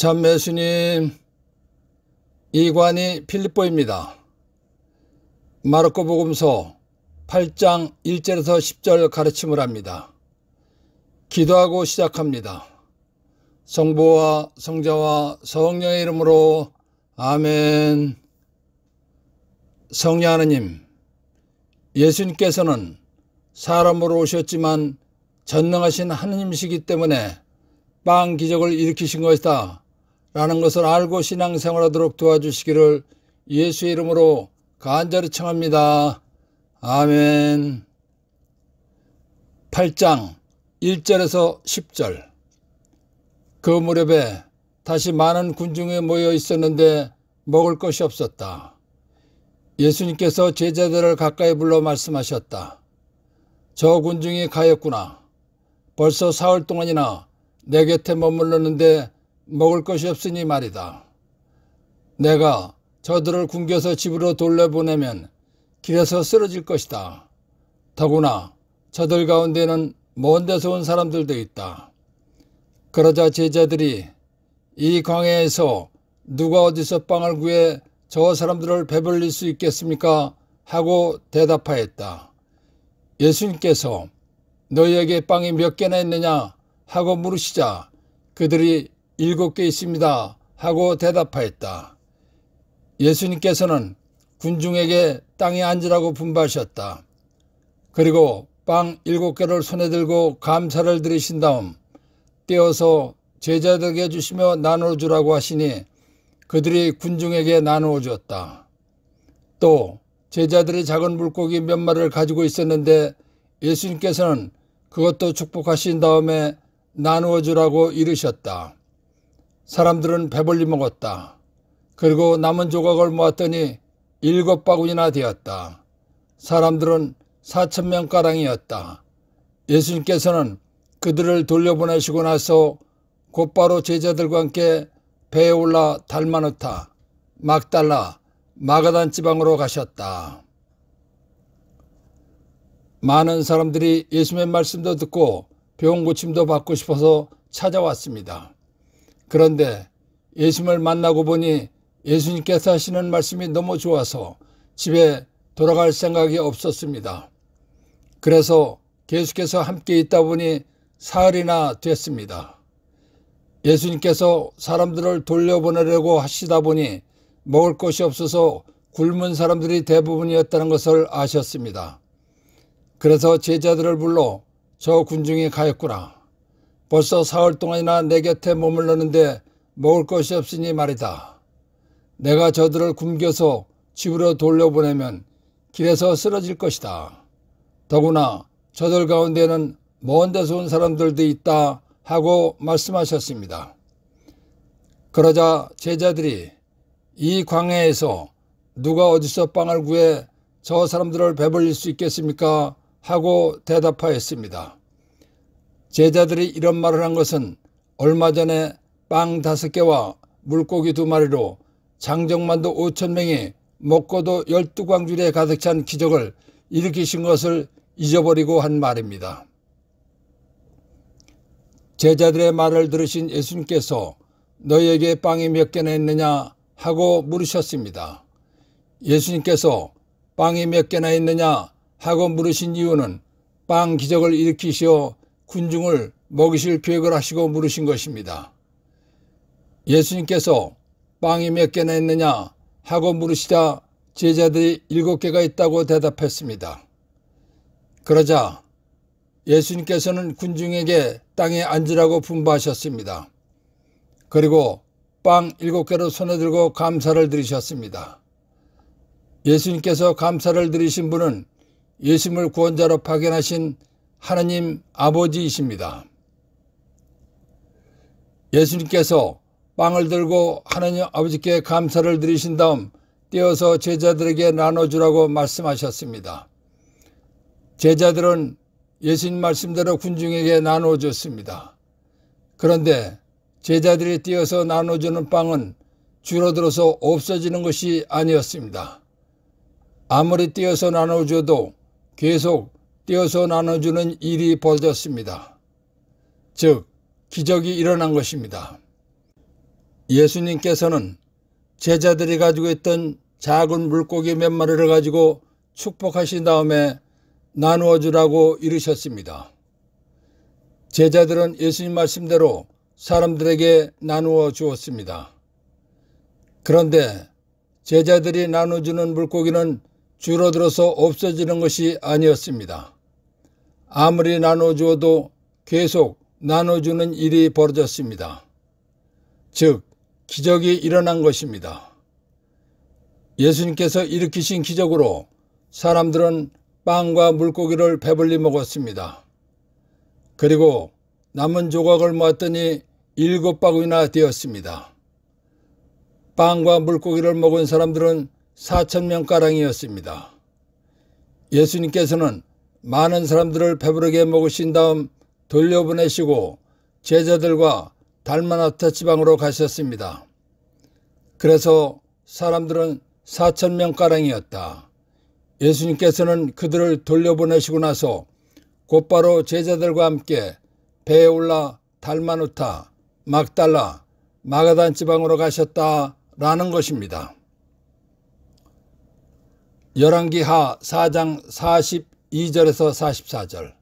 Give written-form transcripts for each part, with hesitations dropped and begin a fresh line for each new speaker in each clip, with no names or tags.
참매 예수님, 이관이 필립보입니다. 마르코 복음서 8장 1절에서 10절 가르침을 합니다. 기도하고 시작합니다. 성부와 성자와 성령의 이름으로 아멘. 성령 하느님, 예수님께서는 사람으로 오셨지만 전능하신 하느님이시기 때문에 빵 기적을 일으키신 것이다 라는 것을 알고 신앙생활하도록 도와주시기를 예수의 이름으로 간절히 청합니다. 아멘. 8장 1절에서 10절. 그 무렵에 다시 많은 군중이 모여 있었는데 먹을 것이 없었다. 예수님께서 제자들을 가까이 불러 말씀하셨다. 저 군중이 가엾구나. 벌써 사흘 동안이나 내 곁에 머물렀는데 먹을 것이 없으니 말이다. 내가 저들을 굶겨서 집으로 돌려보내면 길에서 쓰러질 것이다. 더구나 저들 가운데는 먼 데서 온 사람들도 있다. 그러자 제자들이 이 광야에서 누가 어디서 빵을 구해 저 사람들을 배불릴 수 있겠습니까? 하고 대답하였다. 예수님께서 너희에게 빵이 몇 개나 있느냐? 하고 물으시자 그들이 7개 있습니다. 하고 대답하였다. 예수님께서는 군중에게 땅에 앉으라고 분부하셨다. 그리고 빵 7개를 손에 들고 감사를 드리신 다음 떼어서 제자들에게 주시며 나눠주라고 하시니 그들이 군중에게 나누어 주었다. 또 제자들이 작은 물고기 몇 마리를 가지고 있었는데 예수님께서는 그것도 축복하신 다음에 나누어 주라고 이르셨다. 사람들은 배불리 먹었다. 그리고 남은 조각을 모았더니 7바구니나 되었다. 사람들은 4,000명가량이었다. 예수님께서는 그들을 돌려보내시고 나서 곧바로 제자들과 함께 배에 올라 달마누타, 막달라, 마가단 지방으로 가셨다. 많은 사람들이 예수님의 말씀도 듣고 병 고침도 받고 싶어서 찾아왔습니다. 그런데 예수님을 만나고 보니 예수님께서 하시는 말씀이 너무 좋아서 집에 돌아갈 생각이 없었습니다. 그래서 계속해서 함께 있다 보니 사흘이나 됐습니다. 예수님께서 사람들을 돌려보내려고 하시다 보니 먹을 것이 없어서 굶은 사람들이 대부분이었다는 것을 아셨습니다. 그래서 제자들을 불러 저 군중이 가엾구나. 벌써 사흘 동안이나 내 곁에 머물렀는데 먹을 것이 없으니 말이다. 내가 저들을 굶겨서 집으로 돌려보내면 길에서 쓰러질 것이다. 더구나 저들 가운데는 먼 데서 온 사람들도 있다 하고 말씀하셨습니다. 그러자 제자들이 이 광야에서 누가 어디서 빵을 구해 저 사람들을 배불릴 수 있겠습니까? 하고 대답하였습니다. 제자들이 이런 말을 한 것은 얼마 전에 빵 5개와 물고기 2마리로 장정만도 5,000명이 먹고도 12광줄에 가득 찬 기적을 일으키신 것을 잊어버리고 한 말입니다. 제자들의 말을 들으신 예수님께서 너희에게 빵이 몇 개나 있느냐 하고 물으셨습니다. 예수님께서 빵이 몇 개나 있느냐 하고 물으신 이유는 빵 기적을 일으키시어 군중을 먹이실 계획을 하시고 물으신 것입니다. 예수님께서 빵이 몇 개나 있느냐 하고 물으시자 제자들이 7개가 있다고 대답했습니다. 그러자 예수님께서는 군중에게 땅에 앉으라고 분부하셨습니다. 그리고 빵 7개를 손에 들고 감사를 드리셨습니다. 예수님께서 감사를 드리신 분은 예수님을 구원자로 파견하신 하나님 아버지이십니다. 예수님께서 빵을 들고 하나님 아버지께 감사를 드리신 다음 떼어서 제자들에게 나눠주라고 말씀하셨습니다. 제자들은 예수님 말씀대로 군중에게 나눠줬습니다. 그런데 제자들이 떼어서 나눠주는 빵은 줄어들어서 없어지는 것이 아니었습니다. 아무리 떼어서 나눠줘도 계속 떼어서 나눠주는 일이 벌어졌습니다. 즉 기적이 일어난 것입니다. 예수님께서는 제자들이 가지고 있던 작은 물고기 몇 마리를 가지고 축복하신 다음에 나누어 주라고 이르셨습니다. 제자들은 예수님 말씀대로 사람들에게 나누어 주었습니다. 그런데 제자들이 나눠주는 물고기는 줄어들어서 없어지는 것이 아니었습니다. 아무리 나눠주어도 계속 나눠주는 일이 벌어졌습니다. 즉, 기적이 일어난 것입니다. 예수님께서 일으키신 기적으로 사람들은 빵과 물고기를 배불리 먹었습니다. 그리고 남은 조각을 모았더니 7바구니나 되었습니다. 빵과 물고기를 먹은 사람들은 4,000명가량이었습니다. 예수님께서는 많은 사람들을 배부르게 먹으신 다음 돌려보내시고 제자들과 달마나타 지방으로 가셨습니다. 그래서 사람들은 4,000명가량이었다. 예수님께서는 그들을 돌려보내시고 나서 곧바로 제자들과 함께 배에 올라 달마누타, 막달라, 마가단 지방으로 가셨다라는 것입니다. 열왕기하 4장 42절에서 44절.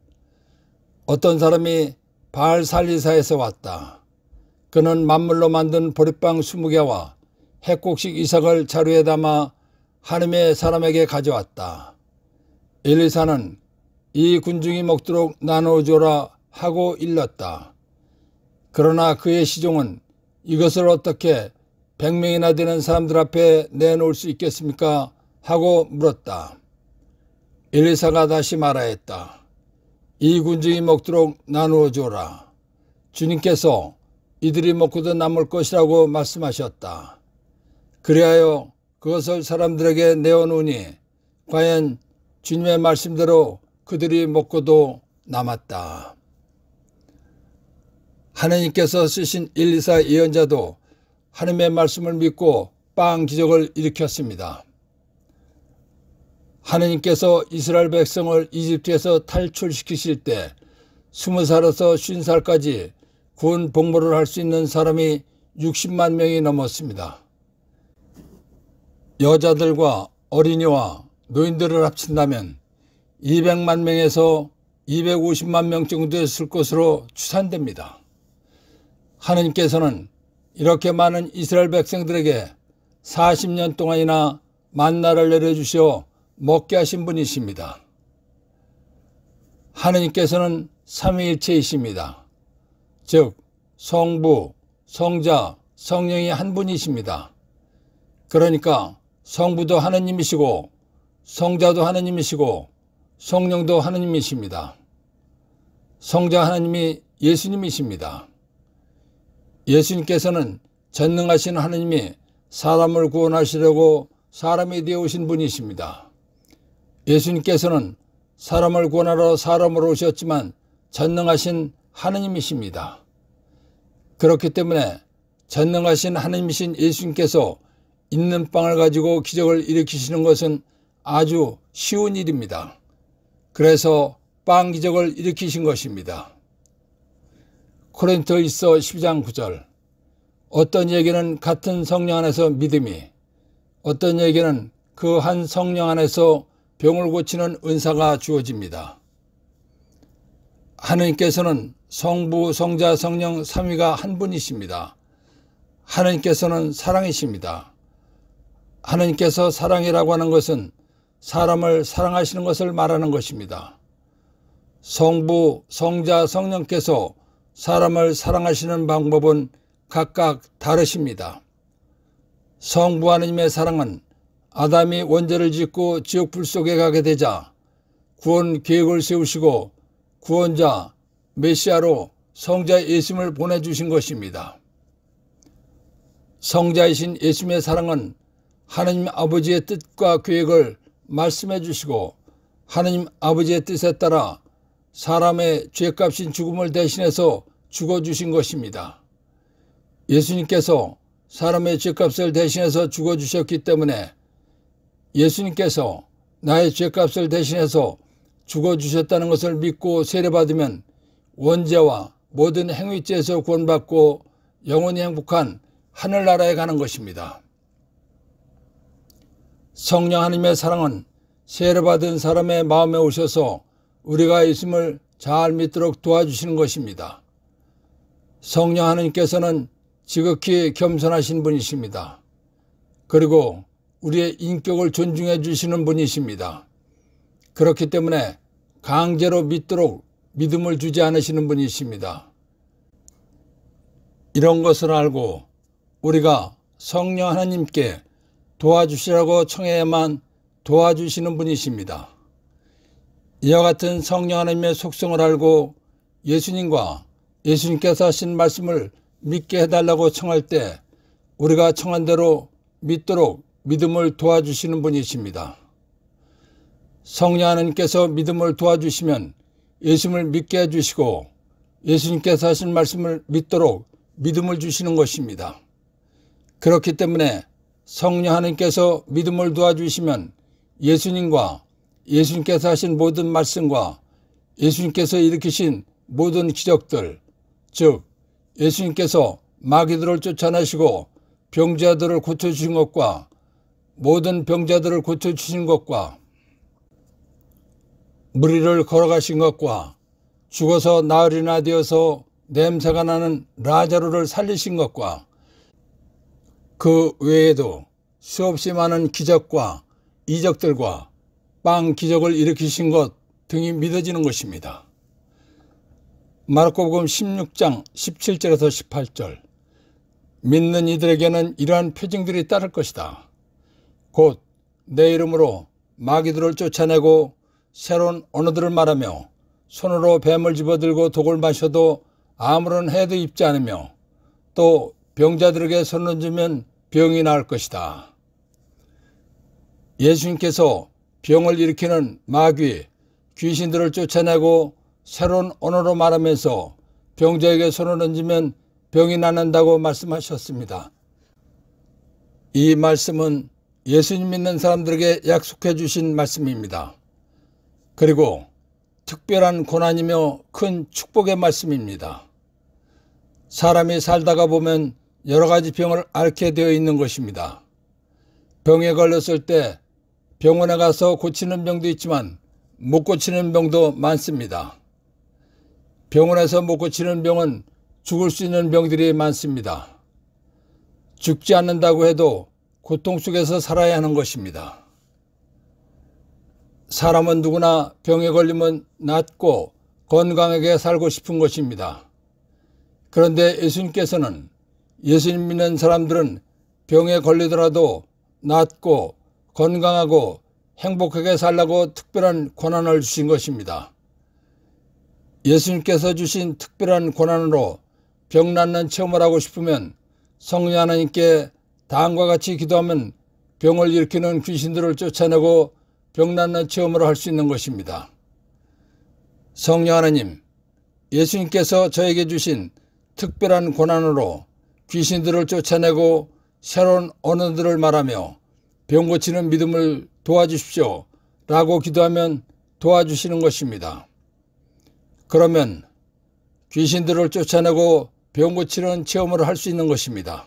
어떤 사람이 바알살리사에서 왔다. 그는 만물로 만든 보리빵 20개와 핵곡식 이삭을 자루에 담아 하나님의 사람에게 가져왔다. 엘리사는 이 군중이 먹도록 나누어주라 하고 일렀다. 그러나 그의 시종은 이것을 어떻게 100명이나 되는 사람들 앞에 내놓을 수 있겠습니까? 하고 물었다. 엘리사가 다시 말하였다. 이 군중이 먹도록 나누어 주라. 주님께서 이들이 먹고도 남을 것이라고 말씀하셨다. 그리하여 그것을 사람들에게 내어놓으니 과연 주님의 말씀대로 그들이 먹고도 남았다. 하나님께서 쓰신 엘리사 예언자도 하나님의 말씀을 믿고 빵 기적을 일으켰습니다. 하나님께서 이스라엘 백성을 이집트에서 탈출시키실 때 20살에서 50살까지 군 복무를 할 수 있는 사람이 60만 명이 넘었습니다. 여자들과 어린이와 노인들을 합친다면 200만 명에서 250만 명 정도였을 것으로 추산됩니다. 하나님께서는 이렇게 많은 이스라엘 백성들에게 40년 동안이나 만나를 내려주시어 먹게 하신 분이십니다. 하나님께서는 삼위일체이십니다. 즉 성부, 성자, 성령이 한 분이십니다. 그러니까 성부도 하나님이시고 성자도 하나님이시고 성령도 하나님이십니다. 성자 하나님이 예수님이십니다. 예수님께서는 전능하신 하나님이 사람을 구원하시려고 사람이 되어 오신 분이십니다. 예수님께서는 사람을 구원하러 사람으로 오셨지만 전능하신 하나님이십니다. 그렇기 때문에 전능하신 하나님이신 예수님께서 있는 빵을 가지고 기적을 일으키시는 것은 아주 쉬운 일입니다. 그래서 빵 기적을 일으키신 것입니다. 고린도일서 12장 9절. 어떤 얘기는 같은 성령 안에서 믿음이, 어떤 얘기는 그 한 성령 안에서 병을 고치는 은사가 주어집니다. 하나님께서는 성부, 성자, 성령 삼위가 한 분이십니다. 하나님께서는 사랑이십니다. 하나님께서 사랑이라고 하는 것은 사람을 사랑하시는 것을 말하는 것입니다. 성부, 성자, 성령께서 사람을 사랑하시는 방법은 각각 다르십니다. 성부 하나님의 사랑은 아담이 원죄를 짓고 지옥불 속에 가게 되자 구원 계획을 세우시고 구원자 메시아로 성자 예수님을 보내주신 것입니다. 성자이신 예수님의 사랑은 하나님 아버지의 뜻과 계획을 말씀해 주시고 하나님 아버지의 뜻에 따라 사람의 죄값인 죽음을 대신해서 죽어주신 것입니다. 예수님께서 사람의 죄값을 대신해서 죽어주셨기 때문에 예수님께서 나의 죄값을 대신해서 죽어주셨다는 것을 믿고 세례받으면 원죄와 모든 행위죄에서 구원받고 영원히 행복한 하늘나라에 가는 것입니다. 성령 하나님의 사랑은 세례받은 사람의 마음에 오셔서 우리가 예수님을 잘 믿도록 도와주시는 것입니다. 성령 하나님께서는 지극히 겸손하신 분이십니다. 그리고 우리의 인격을 존중해 주시는 분이십니다. 그렇기 때문에 강제로 믿도록 믿음을 주지 않으시는 분이십니다. 이런 것을 알고 우리가 성령 하나님께 도와주시라고 청해야만 도와주시는 분이십니다. 이와 같은 성령 하나님의 속성을 알고 예수님과 예수님께서 하신 말씀을 믿게 해달라고 청할 때 우리가 청한 대로 믿도록 믿음을 도와주시는 분이십니다. 성령 하나님께서 믿음을 도와주시면 예수님을 믿게 해주시고 예수님께서 하신 말씀을 믿도록 믿음을 주시는 것입니다. 그렇기 때문에 성령 하나님께서 믿음을 도와주시면 예수님과 예수님께서 하신 모든 말씀과 예수님께서 일으키신 모든 기적들, 즉 예수님께서 마귀들을 쫓아내시고 병자들을 고쳐주신 것과 모든 병자들을 고쳐주신 것과 무리를 걸어가신 것과 죽어서 나흘이나 되어서 냄새가 나는 라자로를 살리신 것과 그 외에도 수없이 많은 기적과 이적들과 빵 기적을 일으키신 것 등이 믿어지는 것입니다. 마르코복음 16장 17절에서 18절 믿는 이들에게는 이러한 표징들이 따를 것이다. 곧 내 이름으로 마귀들을 쫓아내고 새로운 언어들을 말하며 손으로 뱀을 집어들고 독을 마셔도 아무런 해도 입지 않으며 또 병자들에게 손을 얹으면 병이 나을 것이다. 예수님께서 병을 일으키는 마귀, 귀신들을 쫓아내고 새로운 언어로 말하면서 병자에게 손을 얹으면 병이 낫는다고 말씀하셨습니다. 이 말씀은 예수님 믿는 사람들에게 약속해 주신 말씀입니다. 그리고 특별한 고난이며 큰 축복의 말씀입니다. 사람이 살다가 보면 여러 가지 병을 앓게 되어 있는 것입니다. 병에 걸렸을 때 병원에 가서 고치는 병도 있지만 못 고치는 병도 많습니다. 병원에서 못 고치는 병은 죽을 수 있는 병들이 많습니다. 죽지 않는다고 해도 고통 속에서 살아야 하는 것입니다. 사람은 누구나 병에 걸리면 낫고 건강하게 살고 싶은 것입니다. 그런데 예수님께서는 예수님 믿는 사람들은 병에 걸리더라도 낫고 건강하고 행복하게 살라고 특별한 권한을 주신 것입니다. 예수님께서 주신 특별한 권한으로 병 낫는 체험을 하고 싶으면 성령 하나님께 다음과 같이 기도하면 병을 일으키는 귀신들을 쫓아내고 병 낫는 체험을 할 수 있는 것입니다. 성령 하나님, 예수님께서 저에게 주신 특별한 권한으로 귀신들을 쫓아내고 새로운 언어들을 말하며 병 고치는 믿음을 도와주십시오 라고 기도하면 도와주시는 것입니다. 그러면 귀신들을 쫓아내고 병 고치는 체험을 할 수 있는 것입니다.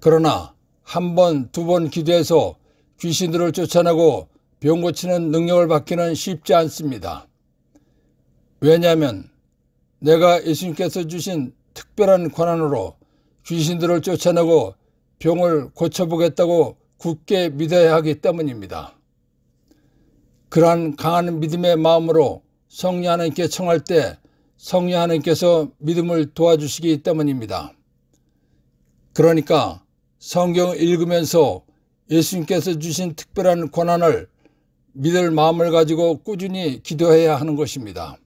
그러나 한 번, 두 번 기도해서 귀신들을 쫓아내고 병 고치는 능력을 받기는 쉽지 않습니다. 왜냐하면 내가 예수님께서 주신 특별한 권한으로 귀신들을 쫓아내고 병을 고쳐보겠다고 굳게 믿어야 하기 때문입니다. 그러한 강한 믿음의 마음으로 성령 하나님께 청할 때 성령 하나님께서 믿음을 도와주시기 때문입니다. 그러니까 성경을 읽으면서 예수님께서 주신 특별한 권한을 믿을 마음을 가지고 꾸준히 기도해야 하는 것입니다.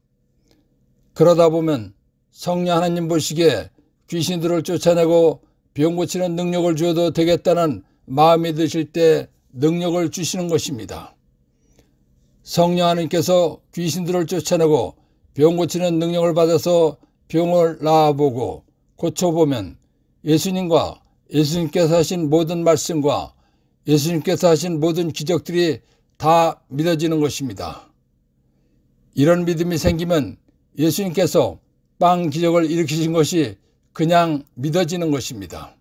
그러다 보면 성령 하나님 보시기에 귀신들을 쫓아내고 병 고치는 능력을 주어도 되겠다는 마음이 드실 때 능력을 주시는 것입니다. 성령 하나님께서 귀신들을 쫓아내고 병 고치는 능력을 받아서 병을 나아보고 고쳐보면 예수님과 예수님께서 하신 모든 말씀과 예수님께서 하신 모든 기적들이 다 믿어지는 것입니다. 이런 믿음이 생기면 예수님께서 빵 기적을 일으키신 것이 그냥 믿어지는 것입니다.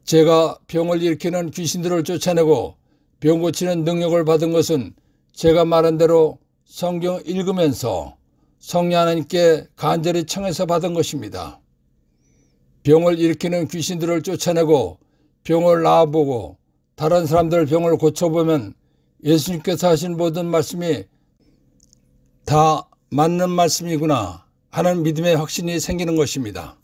제가 병을 일으키는 귀신들을 쫓아내고 병 고치는 능력을 받은 것은 제가 말한 대로 성경 읽으면서 성령 하나님께 간절히 청해서 받은 것입니다. 병을 일으키는 귀신들을 쫓아내고 병을 나아보고 다른 사람들 병을 고쳐보면 예수님께서 하신 모든 말씀이 다 맞는 말씀이구나 하는 믿음의 확신이 생기는 것입니다.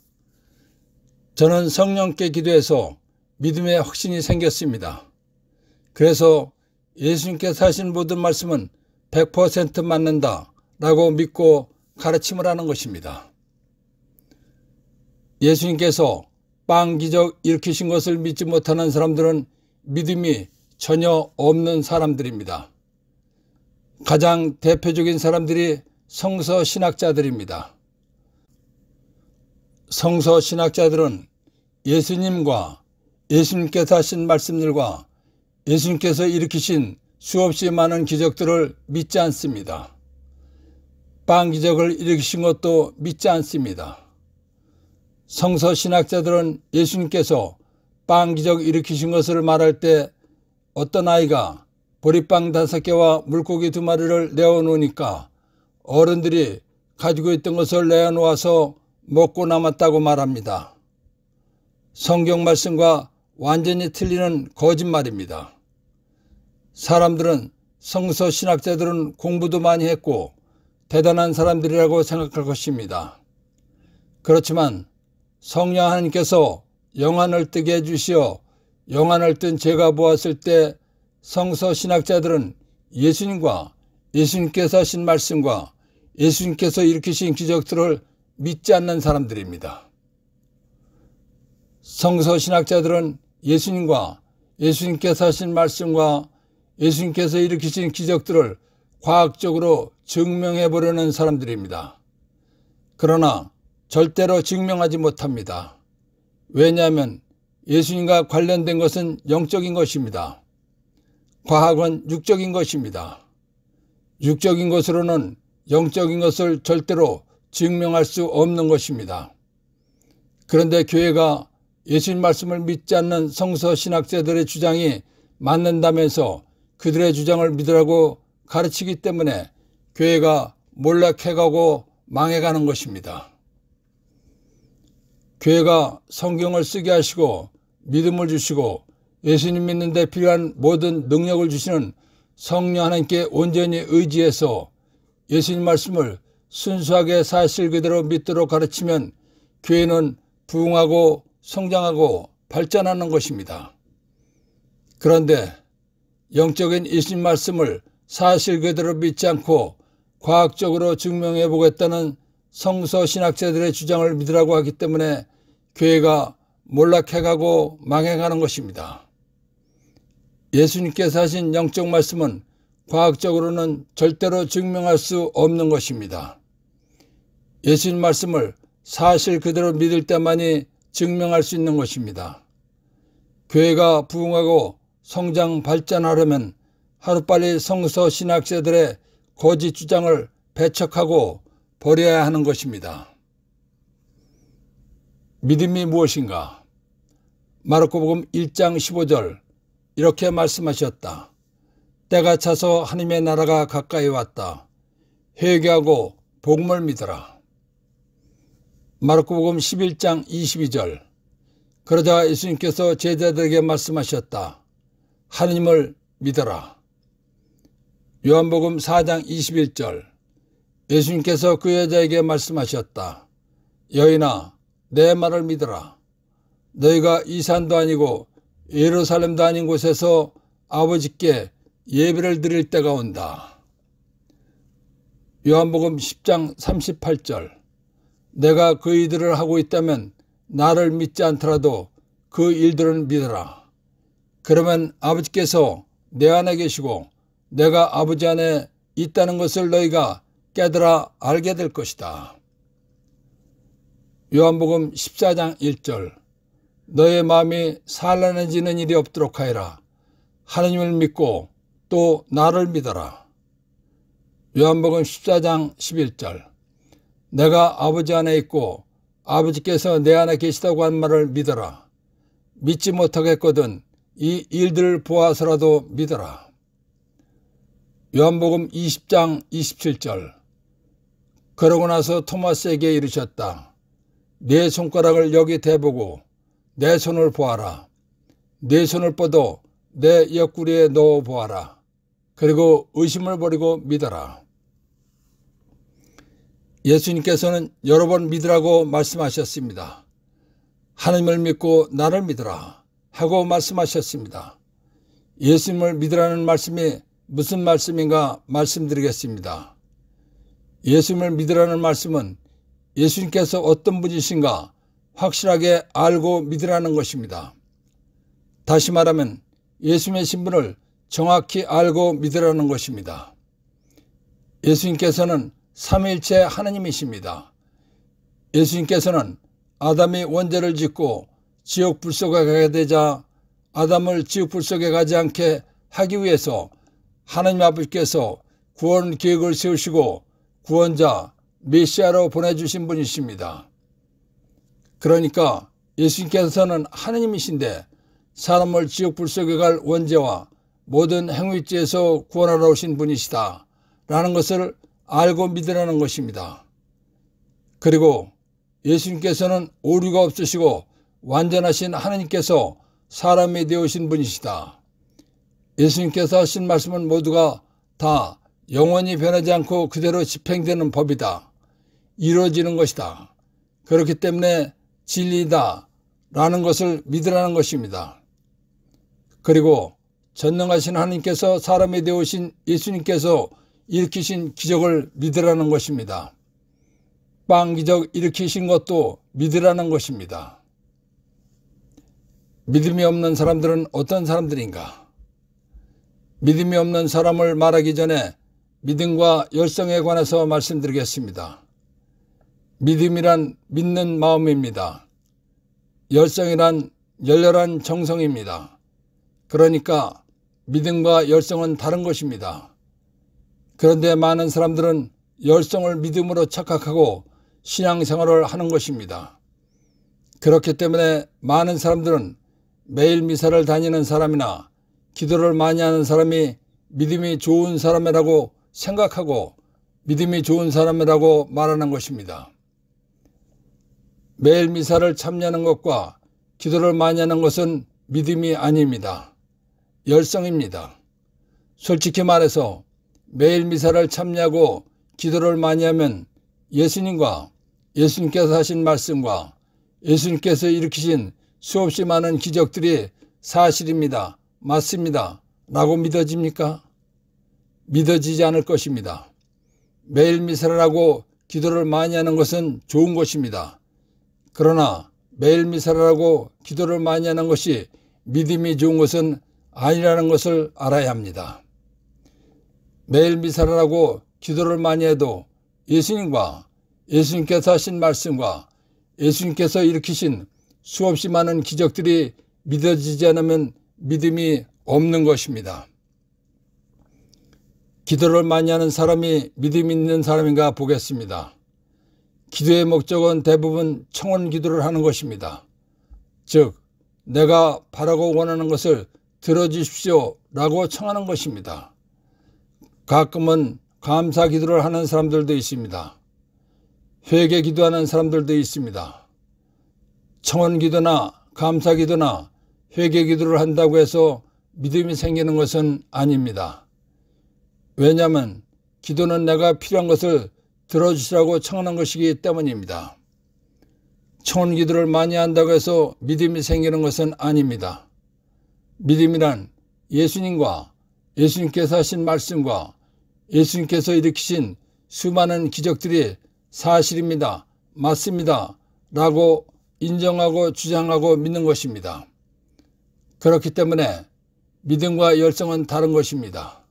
저는 성령께 기도해서 믿음의 확신이 생겼습니다. 그래서 예수님께서 하신 모든 말씀은 100% 맞는다 라고 믿고 가르침을 하는 것입니다. 예수님께서 빵 기적 일으키신 것을 믿지 못하는 사람들은 믿음이 전혀 없는 사람들입니다. 가장 대표적인 사람들이 성서신학자들입니다. 성서신학자들은 예수님과 예수님께서 하신 말씀들과 예수님께서 일으키신 수없이 많은 기적들을 믿지 않습니다. 빵 기적을 일으키신 것도 믿지 않습니다. 성서신학자들은 예수님께서 빵 기적 일으키신 것을 말할 때 어떤 아이가 보리빵 5개와 물고기 2마리를 내어놓으니까 어른들이 가지고 있던 것을 내어놓아서 먹고 남았다고 말합니다. 성경 말씀과 완전히 틀리는 거짓말입니다. 사람들은 성서신학자들은 공부도 많이 했고 대단한 사람들이라고 생각할 것입니다. 그렇지만 성령 하나님께서 영안을 뜨게 해주시어 영안을 뜬 제가 보았을 때 성서신학자들은 예수님과 예수님께서 하신 말씀과 예수님께서 일으키신 기적들을 믿지 않는 사람들입니다. 성서신학자들은 예수님과 예수님께서 하신 말씀과 예수님께서 일으키신 기적들을 과학적으로 증명해 보려는 사람들입니다. 그러나 절대로 증명하지 못합니다. 왜냐하면 예수님과 관련된 것은 영적인 것입니다. 과학은 육적인 것입니다. 육적인 것으로는 영적인 것을 절대로 증명할 수 없는 것입니다. 그런데 교회가 예수님 말씀을 믿지 않는 성서신학자들의 주장이 맞는다면서 그들의 주장을 믿으라고 가르치기 때문에 교회가 몰락해가고 망해가는 것입니다. 교회가 성경을 쓰게 하시고 믿음을 주시고 예수님 믿는 데 필요한 모든 능력을 주시는 성령 하나님께 온전히 의지해서 예수님 말씀을 순수하게 사실 그대로 믿도록 가르치면 교회는 부흥하고 성장하고 발전하는 것입니다. 그런데 영적인 예수님 말씀을 사실 그대로 믿지 않고 과학적으로 증명해 보겠다는 성서신학자들의 주장을 믿으라고 하기 때문에 교회가 몰락해가고 망해가는 것입니다. 예수님께서 하신 영적 말씀은 과학적으로는 절대로 증명할 수 없는 것입니다. 예수님 말씀을 사실 그대로 믿을 때만이 증명할 수 있는 것입니다. 교회가 부흥하고 성장 발전하려면 하루빨리 성서신학자들의 거짓 주장을 배척하고 버려야 하는 것입니다. 믿음이 무엇인가? 마르코복음 1장 15절 이렇게 말씀하셨다. 때가 차서 하나님의 나라가 가까이 왔다. 회개하고 복음을 믿어라. 마르코복음 11장 22절 그러자 예수님께서 제자들에게 말씀하셨다. 하나님을 믿어라. 요한복음 4장 21절 예수님께서 그 여자에게 말씀하셨다. 여인아 내 말을 믿어라. 너희가 이 산도 아니고 예루살렘도 아닌 곳에서 아버지께 예배를 드릴 때가 온다. 요한복음 10장 38절 내가 그 일들을 하고 있다면 나를 믿지 않더라도 그 일들은 믿어라. 그러면 아버지께서 내 안에 계시고 내가 아버지 안에 있다는 것을 너희가 깨달아 알게 될 것이다. 요한복음 14장 1절 너의 마음이 산란해지는 일이 없도록 하여라. 하나님을 믿고 또 나를 믿어라. 요한복음 14장 11절 내가 아버지 안에 있고 아버지께서 내 안에 계시다고 한 말을 믿어라. 믿지 못하겠거든 이 일들을 보아서라도 믿어라. 요한복음 20장 27절. 그러고 나서 토마스에게 이르셨다. 내 손가락을 여기 대보고 내 손을 보아라. 내 손을 뻗어 내 옆구리에 넣어 보아라. 그리고 의심을 버리고 믿어라. 예수님께서는 여러 번 믿으라고 말씀하셨습니다. 하나님을 믿고 나를 믿으라 하고 말씀하셨습니다. 예수님을 믿으라는 말씀이 무슨 말씀인가 말씀드리겠습니다. 예수님을 믿으라는 말씀은 예수님께서 어떤 분이신가 확실하게 알고 믿으라는 것입니다. 다시 말하면 예수님의 신분을 정확히 알고 믿으라는 것입니다. 예수님께서는 삼위일체 하나님이십니다. 예수님께서는 아담이 원죄를 짓고 지옥 불 속에 가게 되자 아담을 지옥 불 속에 가지 않게 하기 위해서 하나님 아버지께서 구원 계획을 세우시고 구원자 메시아로 보내주신 분이십니다. 그러니까 예수님께서는 하나님이신데 사람을 지옥 불 속에 갈 원죄와 모든 행위죄에서 구원하러 오신 분이시다 라는 것을 알고 믿으라는 것입니다. 그리고 예수님께서는 오류가 없으시고 완전하신 하나님께서 사람이 되어오신 분이시다. 예수님께서 하신 말씀은 모두가 다 영원히 변하지 않고 그대로 집행되는 법이다. 이루어지는 것이다. 그렇기 때문에 진리다 라는 것을 믿으라는 것입니다. 그리고 전능하신 하나님께서 사람이 되어오신 예수님께서 일으키신 기적을 믿으라는 것입니다. 빵 기적 일으키신 것도 믿으라는 것입니다. 믿음이 없는 사람들은 어떤 사람들인가? 믿음이 없는 사람을 말하기 전에 믿음과 열성에 관해서 말씀드리겠습니다. 믿음이란 믿는 마음입니다. 열성이란 열렬한 정성입니다. 그러니까 믿음과 열성은 다른 것입니다. 그런데 많은 사람들은 열성을 믿음으로 착각하고 신앙생활을 하는 것입니다. 그렇기 때문에 많은 사람들은 매일 미사를 다니는 사람이나 기도를 많이 하는 사람이 믿음이 좋은 사람이라고 생각하고 믿음이 좋은 사람이라고 말하는 것입니다. 매일 미사를 참여하는 것과 기도를 많이 하는 것은 믿음이 아닙니다. 열성입니다. 솔직히 말해서 매일 미사를 참여하고 기도를 많이 하면 예수님과 예수님께서 하신 말씀과 예수님께서 일으키신 수없이 많은 기적들이 사실입니다. 맞습니다. 라고 믿어집니까? 믿어지지 않을 것입니다. 매일 미사를 하고 기도를 많이 하는 것은 좋은 것입니다. 그러나 매일 미사를 하고 기도를 많이 하는 것이 믿음이 좋은 것은 아니라는 것을 알아야 합니다. 매일 미사를 하고 기도를 많이 해도 예수님과 예수님께서 하신 말씀과 예수님께서 일으키신 수없이 많은 기적들이 믿어지지 않으면 믿음이 없는 것입니다. 기도를 많이 하는 사람이 믿음 있는 사람인가 보겠습니다. 기도의 목적은 대부분 청원 기도를 하는 것입니다. 즉 내가 바라고 원하는 것을 들어주십시오 라고 청하는 것입니다. 가끔은 감사 기도를 하는 사람들도 있습니다. 회개 기도하는 사람들도 있습니다. 청원 기도나 감사 기도나 회개 기도를 한다고 해서 믿음이 생기는 것은 아닙니다. 왜냐하면 기도는 내가 필요한 것을 들어주시라고 청하는 것이기 때문입니다. 청원 기도를 많이 한다고 해서 믿음이 생기는 것은 아닙니다. 믿음이란 예수님과 예수님께서 하신 말씀과 예수님께서 일으키신 수많은 기적들이 사실입니다. 맞습니다. 라고 인정하고 주장하고 믿는 것입니다. 그렇기 때문에 믿음과 열성은 다른 것입니다.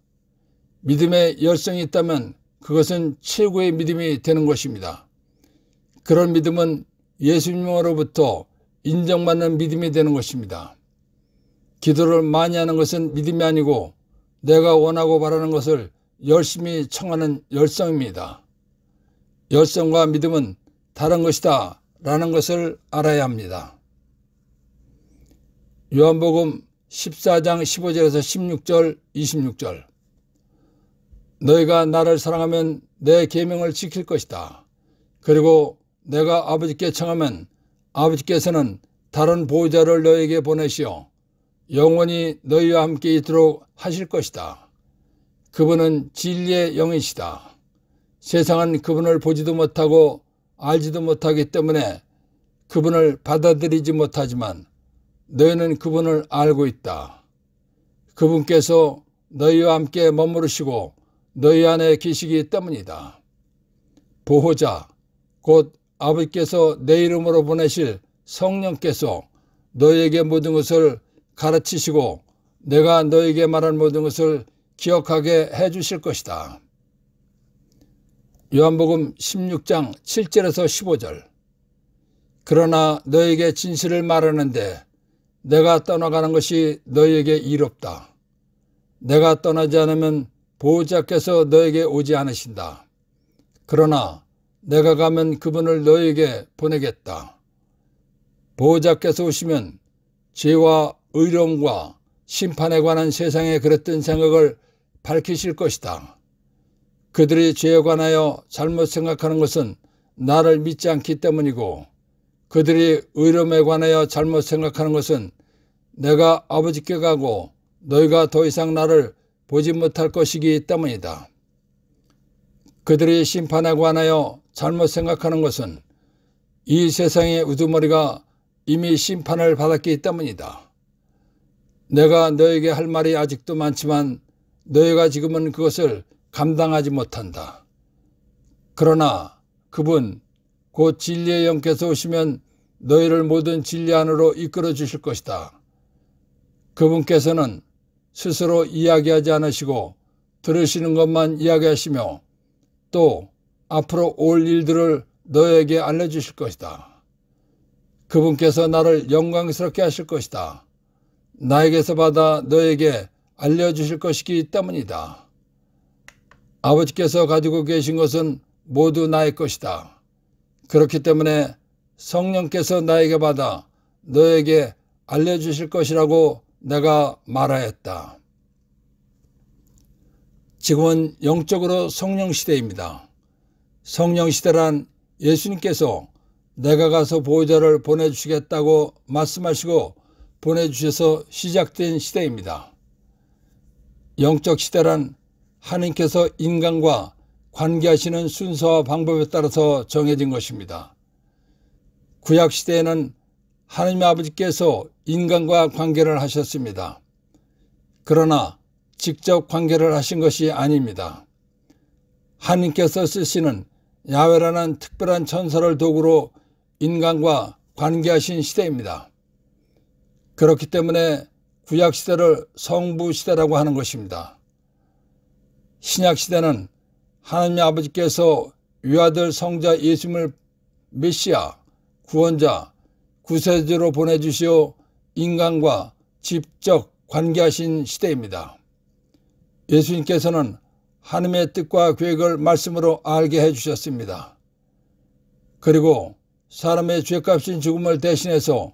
믿음에 열성이 있다면 그것은 최고의 믿음이 되는 것입니다. 그런 믿음은 예수님으로부터 인정받는 믿음이 되는 것입니다. 기도를 많이 하는 것은 믿음이 아니고 내가 원하고 바라는 것을 열심히 청하는 열성입니다. 열성과 믿음은 다른 것이다 라는 것을 알아야 합니다. 요한복음 14장 15절에서 16절, 26절. 너희가 나를 사랑하면 내 계명을 지킬 것이다. 그리고 내가 아버지께 청하면 아버지께서는 다른 보호자를 너희에게 보내시어 영원히 너희와 함께 있도록 하실 것이다. 그분은 진리의 영이시다. 세상은 그분을 보지도 못하고 알지도 못하기 때문에 그분을 받아들이지 못하지만 너희는 그분을 알고 있다. 그분께서 너희와 함께 머무르시고 너희 안에 계시기 때문이다. 보호자, 곧 아버지께서 내 이름으로 보내실 성령께서 너희에게 모든 것을 가르치시고 내가 너희에게 말한 모든 것을 기억하게 해주실 것이다. 요한복음 16장 7절에서 15절. 그러나 너희에게 진실을 말하는데 내가 떠나가는 것이 너희에게 이롭다. 내가 떠나지 않으면 보호자께서 너희에게 오지 않으신다. 그러나 내가 가면 그분을 너희에게 보내겠다. 보호자께서 오시면 죄와 의로움과 심판에 관한 세상에 그랬던 생각을 밝히실 것이다. 그들이 죄에 관하여 잘못 생각하는 것은 나를 믿지 않기 때문이고 그들이 의로움에 관하여 잘못 생각하는 것은 내가 아버지께 가고 너희가 더 이상 나를 보지 못할 것이기 때문이다. 그들이 심판에 관하여 잘못 생각하는 것은 이 세상의 우두머리가 이미 심판을 받았기 때문이다. 내가 너에게 할 말이 아직도 많지만 너희가 지금은 그것을 감당하지 못한다. 그러나 그분 곧 진리의 영께서 오시면 너희를 모든 진리 안으로 이끌어 주실 것이다. 그분께서는 스스로 이야기하지 않으시고 들으시는 것만 이야기하시며 또 앞으로 올 일들을 너희에게 알려주실 것이다. 그분께서 나를 영광스럽게 하실 것이다. 나에게서 받아 너에게 알려주실 것이기 때문이다. 아버지께서 가지고 계신 것은 모두 나의 것이다. 그렇기 때문에 성령께서 나에게 받아 너에게 알려주실 것이라고 내가 말하였다. 지금은 영적으로 성령 시대입니다. 성령 시대란 예수님께서 내가 가서 보호자를 보내주시겠다고 말씀하시고 보내주셔서 시작된 시대입니다. 영적 시대란 하나님께서 인간과 관계하시는 순서와 방법에 따라서 정해진 것입니다. 구약 시대에는 하나님 아버지께서 인간과 관계를 하셨습니다. 그러나 직접 관계를 하신 것이 아닙니다. 하나님께서 쓰시는 야훼라는 특별한 천사를 도구로 인간과 관계하신 시대입니다. 그렇기 때문에 구약 시대를 성부 시대라고 하는 것입니다. 신약 시대는 하나님 아버지께서 위아들 성자 예수님을 메시아, 구원자, 구세주로 보내주시어 인간과 직접 관계하신 시대입니다. 예수님께서는 하나님의 뜻과 계획을 말씀으로 알게 해주셨습니다. 그리고 사람의 죄값인 죽음을 대신해서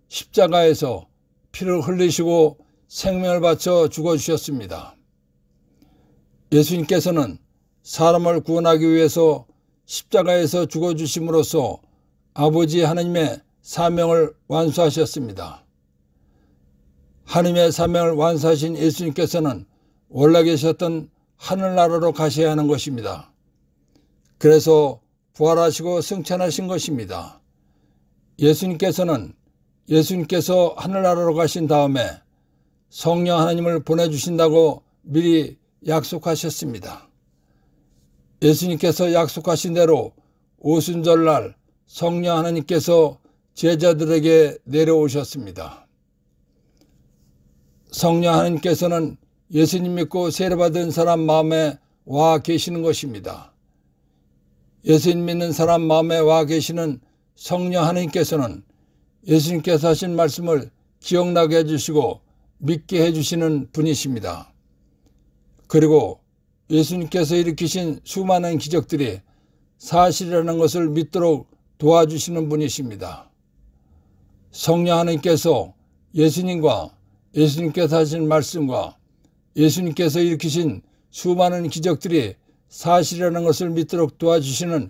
십자가에서 피를 흘리시고 생명을 바쳐 죽어주셨습니다. 예수님께서는 사람을 구원하기 위해서 십자가에서 죽어주심으로써 아버지 하나님의 사명을 완수하셨습니다. 하나님의 사명을 완수하신 예수님께서는 원래 계셨던 하늘나라로 가셔야 하는 것입니다. 그래서 부활하시고 승천하신 것입니다. 예수님께서 하늘나라로 가신 다음에 성령 하나님을 보내주신다고 미리 약속하셨습니다. 예수님께서 약속하신 대로 오순절날 성령 하나님께서 제자들에게 내려오셨습니다. 성령 하나님께서는 예수님 믿고 세례받은 사람 마음에 와 계시는 것입니다. 예수님 믿는 사람 마음에 와 계시는 성령 하나님께서는 예수님께서 하신 말씀을 기억나게 해주시고 믿게 해주시는 분이십니다. 그리고 예수님께서 일으키신 수많은 기적들이 사실이라는 것을 믿도록 도와주시는 분이십니다. 성령 하나님께서 예수님과 예수님께서 하신 말씀과 예수님께서 일으키신 수많은 기적들이 사실이라는 것을 믿도록 도와주시는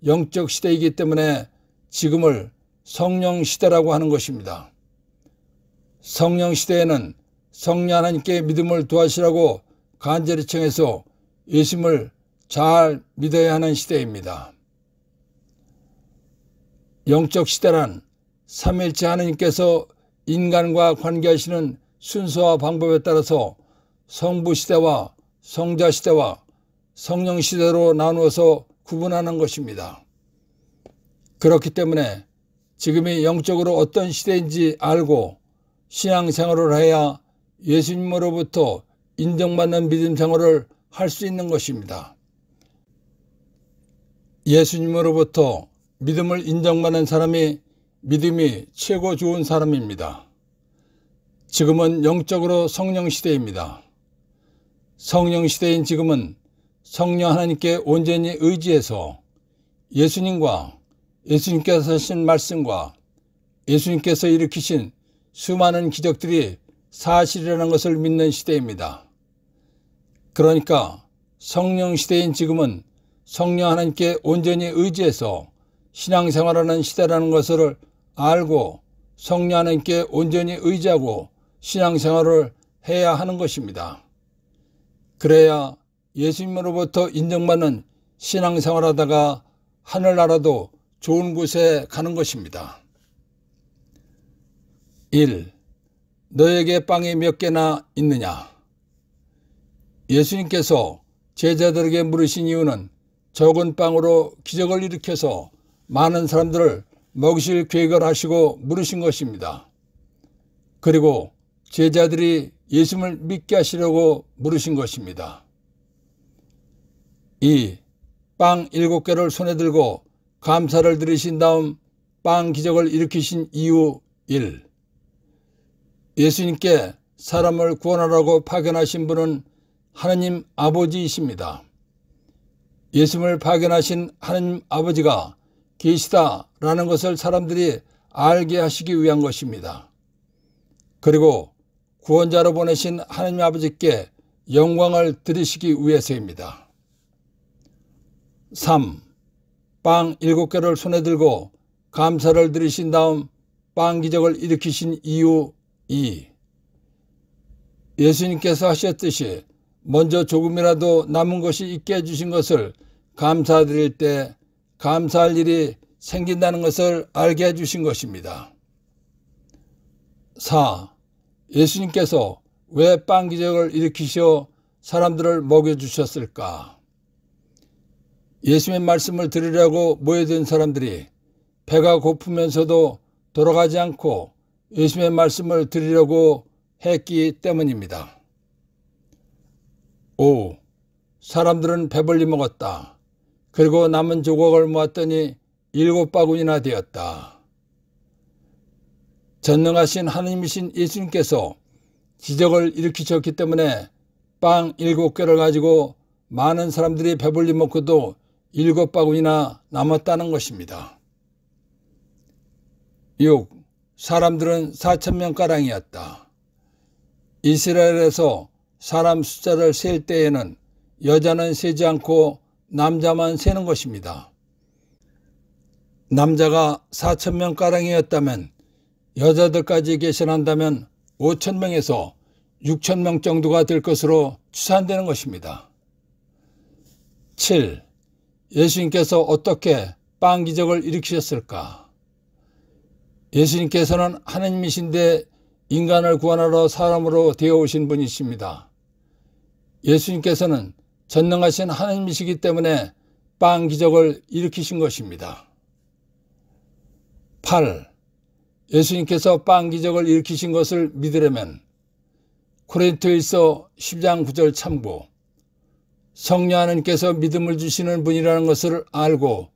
영적 시대이기 때문에 지금을 성령 시대라고 하는 것입니다. 성령 시대에는 성령 하나님께 믿음을 도와주시라고 간절히 청해서 예수님을 잘 믿어야 하는 시대입니다. 영적 시대란 삼위일체 하나님께서 인간과 관계하시는 순서와 방법에 따라서 성부 시대와 성자 시대와 성령 시대로 나누어서 구분하는 것입니다. 그렇기 때문에 지금이 영적으로 어떤 시대인지 알고 신앙생활을 해야 예수님으로부터 인정받는 믿음 생활을 할 수 있는 것입니다. 예수님으로부터 믿음을 인정받는 사람이 믿음이 최고 좋은 사람입니다. 지금은 영적으로 성령 시대입니다. 성령 시대인 지금은 성령 하나님께 온전히 의지해서 예수님과 예수님께서 하신 말씀과 예수님께서 일으키신 수많은 기적들이 사실이라는 것을 믿는 시대입니다. 그러니까 성령 시대인 지금은 성령 하나님께 온전히 의지해서 신앙생활하는 시대라는 것을 알고 성령 하나님께 온전히 의지하고 신앙생활을 해야 하는 것입니다. 그래야 예수님으로부터 인정받는 신앙생활하다가 하늘나라도 좋은 곳에 가는 것입니다. 1. 너에게 빵이 몇 개나 있느냐? 예수님께서 제자들에게 물으신 이유는 적은 빵으로 기적을 일으켜서 많은 사람들을 먹이실 계획을 하시고 물으신 것입니다. 그리고 제자들이 예수님을 믿게 하시려고 물으신 것입니다. 2. 빵 7개를 손에 들고 감사를 드리신 다음 빵 기적을 일으키신 이유 1. 예수님께 사람을 구원하라고 파견하신 분은 하느님 아버지이십니다. 예수님을 파견하신 하느님 아버지가 계시다라는 것을 사람들이 알게 하시기 위한 것입니다. 그리고 구원자로 보내신 하느님 아버지께 영광을 드리시기 위해서입니다. 3. 빵 7개를 손에 들고 감사를 드리신 다음 빵 기적을 일으키신 이유 2. 예수님께서 하셨듯이 먼저 조금이라도 남은 것이 있게 해주신 것을 감사드릴 때 감사할 일이 생긴다는 것을 알게 해주신 것입니다. 4. 예수님께서 왜 빵 기적을 일으키셔 사람들을 먹여주셨을까? 예수님의 말씀을 들으려고 모여든 사람들이 배가 고프면서도 돌아가지 않고 예수님의 말씀을 들으려고 했기 때문입니다. 5. 사람들은 배불리 먹었다. 그리고 남은 조각을 모았더니 7바구니나 되었다. 전능하신 하나님이신 예수님께서 기적을 일으키셨기 때문에 빵 7개를 가지고 많은 사람들이 배불리 먹고도 7바구니나 남았다는 것입니다. 6. 사람들은 4,000명가량이었다. 이스라엘에서 사람 숫자를 셀 때에는 여자는 세지 않고 남자만 세는 것입니다. 남자가 4,000명가량이었다면 여자들까지 계산한다면 5,000명에서 6,000명 정도가 될 것으로 추산되는 것입니다. 7. 예수님께서 어떻게 빵 기적을 일으키셨을까? 예수님께서는 하나님이신데 인간을 구원하러 사람으로 되어오신 분이십니다. 예수님께서는 전능하신 하나님이시기 때문에 빵 기적을 일으키신 것입니다. 8. 예수님께서 빵 기적을 일으키신 것을 믿으려면 고린토일서 10장 9절 참고 성령 하나님께서 믿음을 주시는 분이라는 것을 알고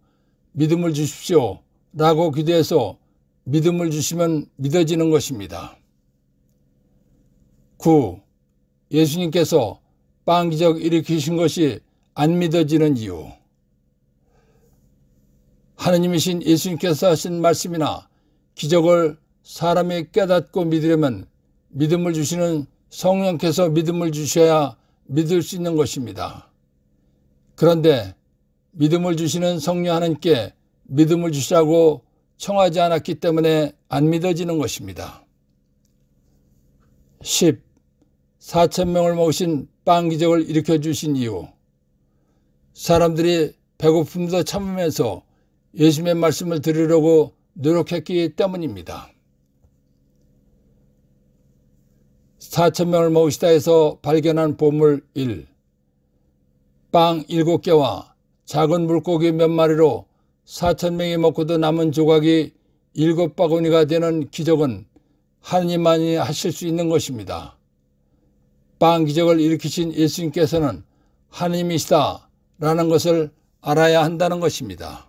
믿음을 주십시오 라고 기도해서 믿음을 주시면 믿어지는 것입니다. 9. 예수님께서 빵 기적 일으키신 것이 안 믿어지는 이유. 하느님이신 예수님께서 하신 말씀이나 기적을 사람이 깨닫고 믿으려면 믿음을 주시는 성령께서 믿음을 주셔야 믿을 수 있는 것입니다. 그런데 믿음을 주시는 성령 하나님께 믿음을 주시라고 청하지 않았기 때문에 안 믿어지는 것입니다. 10. 4,000명을 먹으신 빵 기적을 일으켜 주신 이유. 사람들이 배고픔도 참으면서 예수님의 말씀을 들으려고 노력했기 때문입니다. 4,000명을 먹으시다 해서 발견한 보물 1. 빵 7개와 작은 물고기 몇 마리로 4,000명이 먹고도 남은 조각이 7바구니가 되는 기적은 하나님만이 하실 수 있는 것입니다. 빵 기적을 일으키신 예수님께서는 하나님이시다 라는 것을 알아야 한다는 것입니다.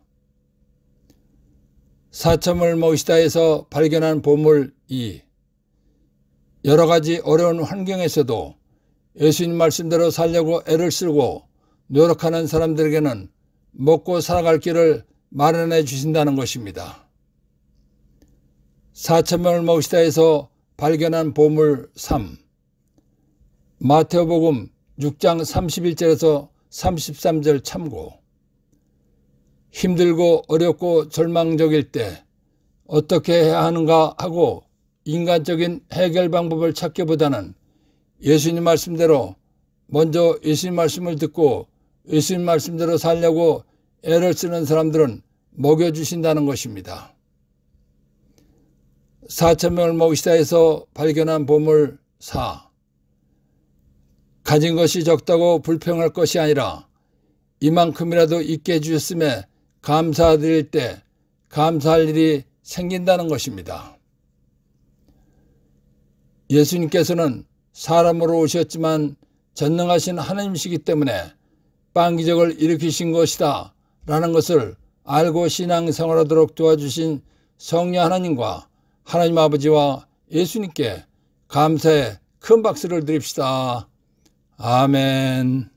4,000명을 먹이시다 해서 발견한 보물 2. 여러 가지 어려운 환경에서도 예수님 말씀대로 살려고 애를 쓰고 노력하는 사람들에게는 먹고 살아갈 길을 마련해 주신다는 것입니다. 4,000명을 먹이시다 해서 발견한 보물 3. 마태복음 6장 31절에서 33절 참고. 힘들고 어렵고 절망적일 때 어떻게 해야 하는가 하고 인간적인 해결 방법을 찾기보다는 예수님 말씀대로 먼저 예수님 말씀을 듣고 예수님 말씀대로 살려고 애를 쓰는 사람들은 먹여주신다는 것입니다. 4,000명을 먹이시다 해서 발견한 보물 4. 가진 것이 적다고 불평할 것이 아니라 이만큼이라도 있게 해주셨음에 감사드릴 때 감사할 일이 생긴다는 것입니다. 예수님께서는 사람으로 오셨지만 전능하신 하나님이시기 때문에 빵 기적을 일으키신 것이다 라는 것을 알고 신앙생활하도록 도와주신 성령 하나님과 하나님 아버지와 예수님께 감사의 큰 박수를 드립시다. 아멘.